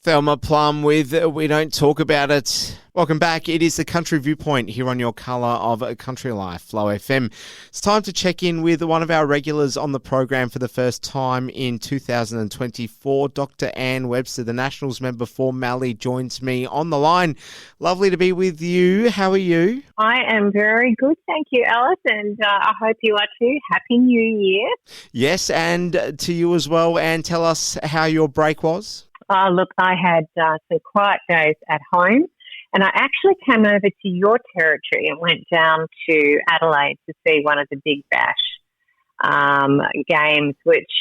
Thelma Plum with We Don't Talk About It. Welcome back. It is the Country Viewpoint here on your colour of Country Life, Flow FM. It's time to check in with one of our regulars on the program for the first time in 2024. Dr. Anne Webster, the Nationals member for Mallee, joins me on the line. Lovely to be with you. How are you? I am very good, thank you, Alice, and I hope you are too. Happy New Year. Yes, and to you as well. Anne, tell us how your break was. Look, I had some quiet days at home. And I actually came over to your territory and went down to Adelaide to see one of the Big Bash games, which,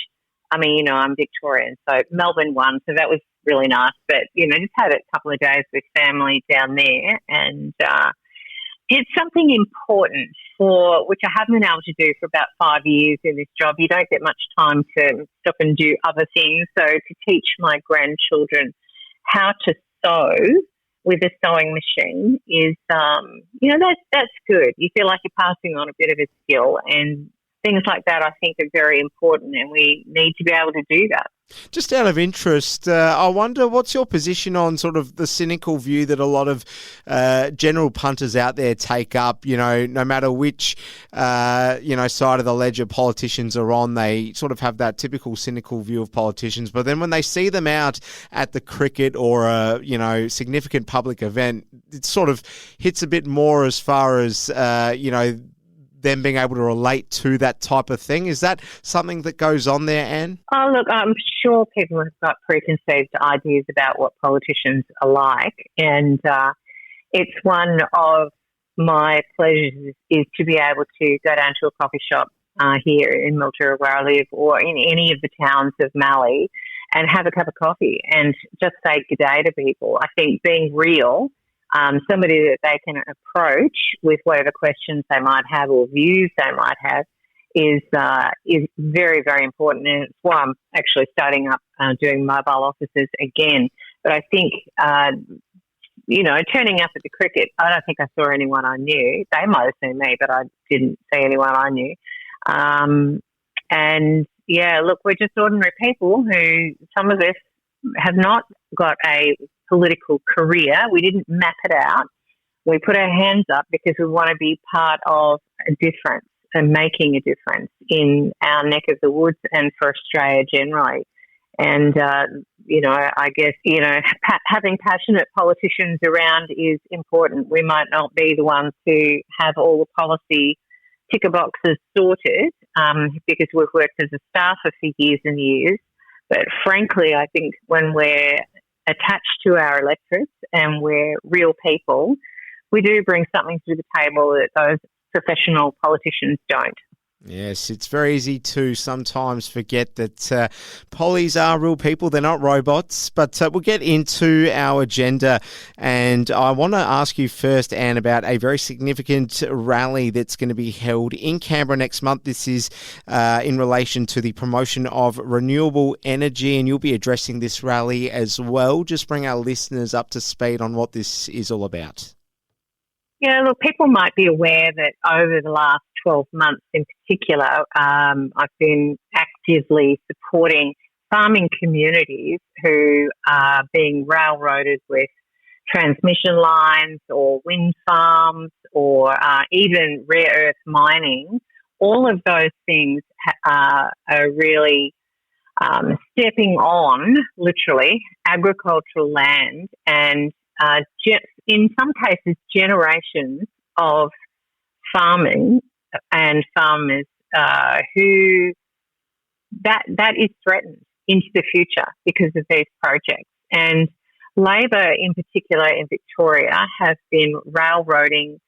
I mean, you know, I'm Victorian, so Melbourne won, so that was really nice. But, you know, just had a couple of days with family down there and did something important which I haven't been able to do for about 5 years in this job. You don't get much time to stop and do other things. So to teach my grandchildren how to sew with a sewing machine is, you know, that's good. You feel like you're passing on a bit of a skill, and things like that I think are very important, and we need to be able to do that. Just out of interest, I wonder what's your position on sort of the cynical view that a lot of general punters out there take up, you know, no matter which, side of the ledger politicians are on, they sort of have that typical cynical view of politicians. But then when they see them out at the cricket or a, significant public event, it sort of hits a bit more as far as, them being able to relate to that type of thing. Is that something that goes on there, Anne? Oh, look, I'm sure people have got preconceived ideas about what politicians are like, and it's one of my pleasures is to be able to go down to a coffee shop here in Mildura where I live, or in any of the towns of Mallee, and have a cup of coffee and just say good day to people. I think being real, somebody that they can approach with whatever questions they might have or views they might have is very, very important. And it's why I'm actually starting up doing mobile offices again. But I think, turning up at the cricket, I don't think I saw anyone I knew. They might have seen me, but I didn't see anyone I knew. Look, we're just ordinary people who, some of us have not got a political career. We didn't map it out. We put our hands up because we want to be part of a difference and making a difference in our neck of the woods and for Australia generally. And, I guess, having passionate politicians around is important. We might not be the ones who have all the policy ticker boxes sorted because we've worked as a staffer for years and years. But frankly, I think when we're attached to our electorates and we're real people, we do bring something to the table that those professional politicians don't. Yes, it's very easy to sometimes forget that pollies are real people. They're not robots. But we'll get into our agenda. And I want to ask you first, Anne, about a very significant rally that's going to be held in Canberra next month. This is in relation to the promotion of renewable energy, and you'll be addressing this rally as well. Just bring our listeners up to speed on what this is all about. Yeah, look, people might be aware that over the last 12 months in particular, I've been actively supporting farming communities who are being railroaded with transmission lines or wind farms or even rare earth mining. All of those things are really stepping on, literally, agricultural land and in some cases, generations of farming and farmers who that is threatened into the future because of these projects. And Labor, in particular in Victoria, have been railroading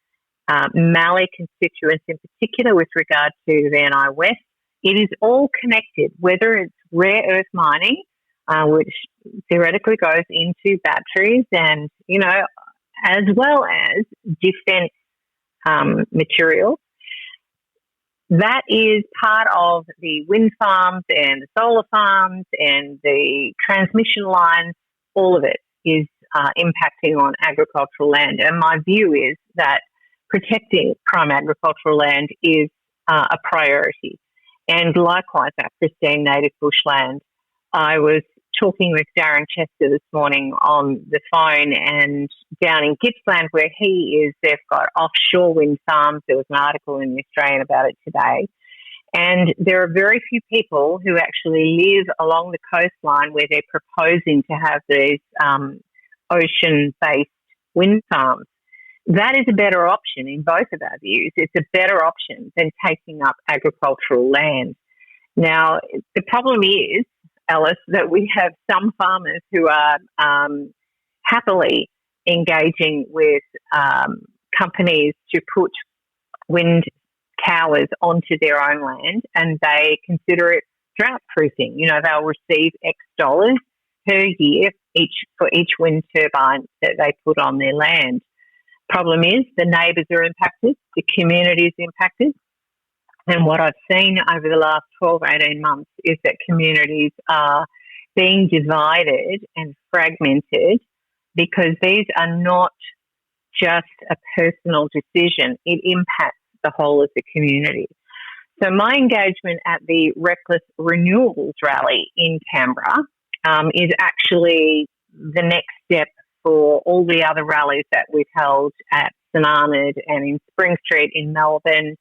Mallee constituents, in particular with regard to the NI West. It is all connected, whether it's rare earth mining, which theoretically goes into batteries and, as well as defence materials. That is part of the wind farms and the solar farms and the transmission lines. All of it is impacting on agricultural land. And my view is that protecting prime agricultural land is a priority. And likewise, our pristine native bushland. I was talking with Darren Chester this morning on the phone, and down in Gippsland where he is, they've got offshore wind farms. There was an article in the Australian about it today. And there are very few people who actually live along the coastline where they're proposing to have these ocean-based wind farms. That is a better option in both of our views. It's a better option than taking up agricultural land. Now, the problem is, Alice, that we have some farmers who are happily engaging with companies to put wind towers onto their own land, and they consider it drought proofing. You know, they'll receive X dollars per year for each wind turbine that they put on their land. Problem is, the neighbours are impacted, the community is impacted. And what I've seen over the last 12, 18 months is that communities are being divided and fragmented because these are not just a personal decision. It impacts the whole of the community. So my engagement at the Renewables Rally in Canberra is actually the next step for all the other rallies that we've held at St Arnaud and in Spring Street in Melbourne,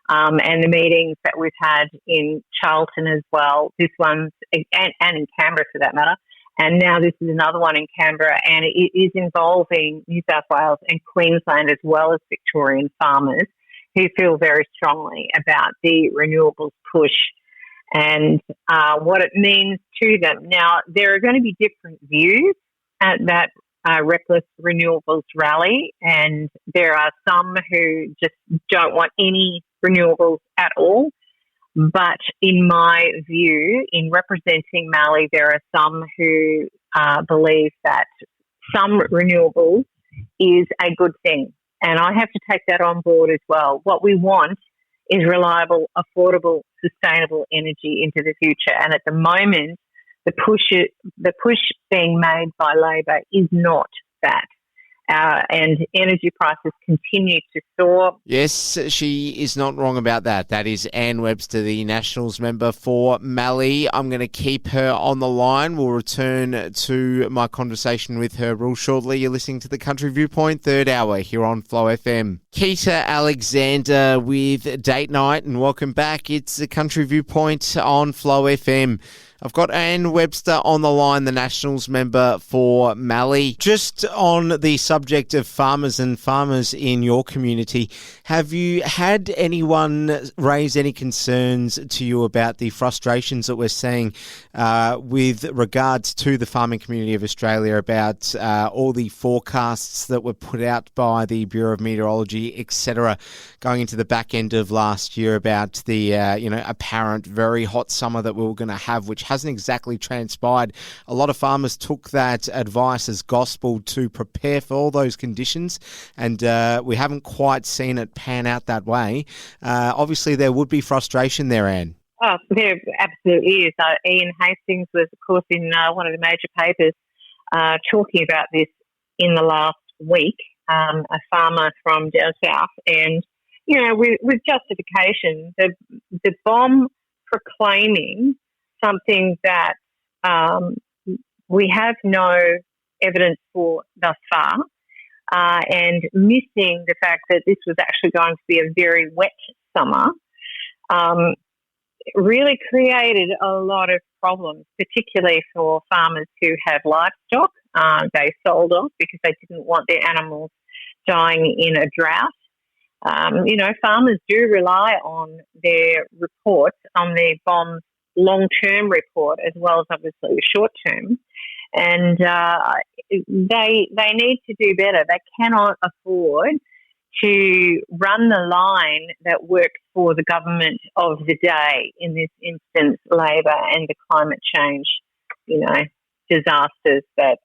and the meetings that we've had in Charlton as well. This one's, and in Canberra for that matter. And now this is another one in Canberra, and it is involving New South Wales and Queensland as well as Victorian farmers who feel very strongly about the renewables push and what it means to them. Now, there are going to be different views at that Reckless Renewables Rally, and there are some who just don't want any renewables at all. But in my view, in representing Mallee, there are some who believe that some renewables is a good thing. And I have to take that on board as well. What we want is reliable, affordable, sustainable energy into the future. And at the moment, the push being made by Labor is not that. And energy prices continue to soar. Yes, she is not wrong about that. That is Anne Webster, the Nationals member for Mallee. I'm going to keep her on the line. We'll return to my conversation with her real shortly. You're listening to the Country Viewpoint, third hour here on Flow FM. Keita Alexander with Date Night, and welcome back. It's the Country Viewpoint on Flow FM. I've got Anne Webster on the line, the Nationals member for Mallee. Just on the subject of farmers and farmers in your community, have you had anyone raise any concerns to you about the frustrations that we're seeing with regards to the farming community of Australia about all the forecasts that were put out by the Bureau of Meteorology, etc., going into the back end of last year about the apparent very hot summer that we were going to have, which hasn't exactly transpired? A lot of farmers took that advice as gospel to prepare for all those conditions, and we haven't quite seen it pan out that way. Obviously, there would be frustration there, Anne. Oh, there absolutely is. Ian Hastings was, of course, in one of the major papers talking about this in the last week, a farmer from down south, and with justification, the bomb proclaiming something that we have no evidence for thus far, and missing the fact that this was actually going to be a very wet summer, really created a lot of problems, particularly for farmers who have livestock. They sold off because they didn't want their animals dying in a drought. Farmers do rely on their reports, on their BOM's long-term report, as well as obviously the short-term. And they need to do better. They cannot afford to run the line that works for the government of the day, in this instance, Labor and the climate change, disasters that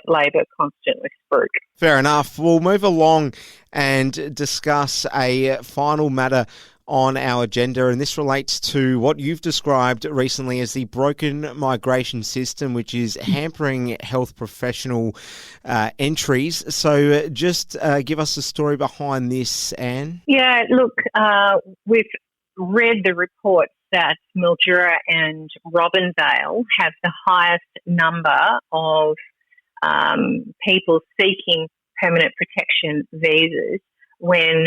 Labor constantly spruik. Fair enough. We'll move along and discuss a final matter on our agenda, and this relates to what you've described recently as the broken migration system, which is hampering health professional entries. So just give us the story behind this, Anne. Yeah, look, we've read the reports that Mildura and Robinvale have the highest number of people seeking permanent protection visas when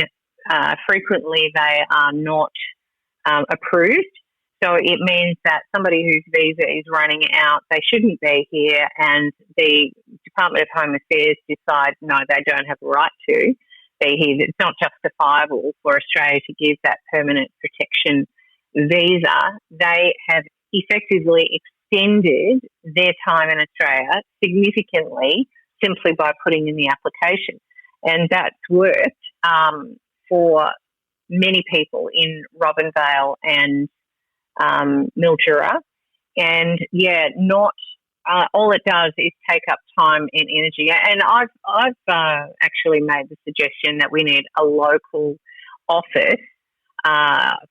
frequently they are not approved. So it means that somebody whose visa is running out, they shouldn't be here, and the Department of Home Affairs decide, no, they don't have a right to be here. It's not justifiable for Australia to give that permanent protection visa. They have effectively extended their time in Australia significantly simply by putting in the application. And that's worked for many people in Robinvale and Mildura. And all it does is take up time and energy. And I've actually made the suggestion that we need a local office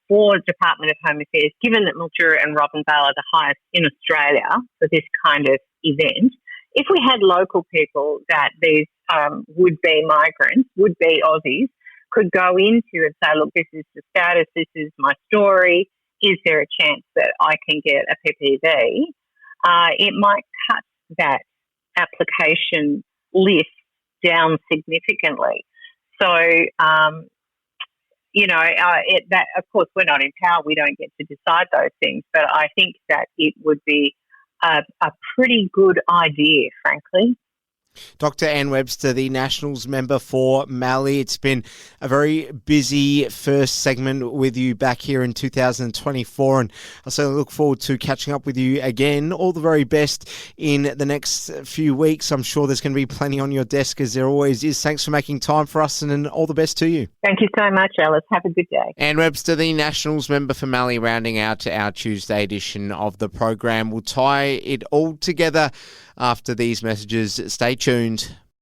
for Department of Home Affairs, given that Mildura and Robinvale are the highest in Australia for this kind of event. If we had local people that these would-be migrants, would-be Aussies, could go into and say, look, this is the status, this is my story, is there a chance that I can get a PPV? It might cut that application list down significantly. So, that of course we're not in power, we don't get to decide those things, but I think that it would be a pretty good idea, frankly. Dr. Anne Webster, the Nationals member for Mallee. It's been a very busy first segment with you back here in 2024, and I certainly look forward to catching up with you again. All the very best in the next few weeks. I'm sure there's going to be plenty on your desk, as there always is. Thanks for making time for us, and all the best to you. Thank you so much, Alice. Have a good day. Anne Webster, the Nationals member for Mallee, rounding out our Tuesday edition of the program. We'll tie it all together after these messages. Stay tuned.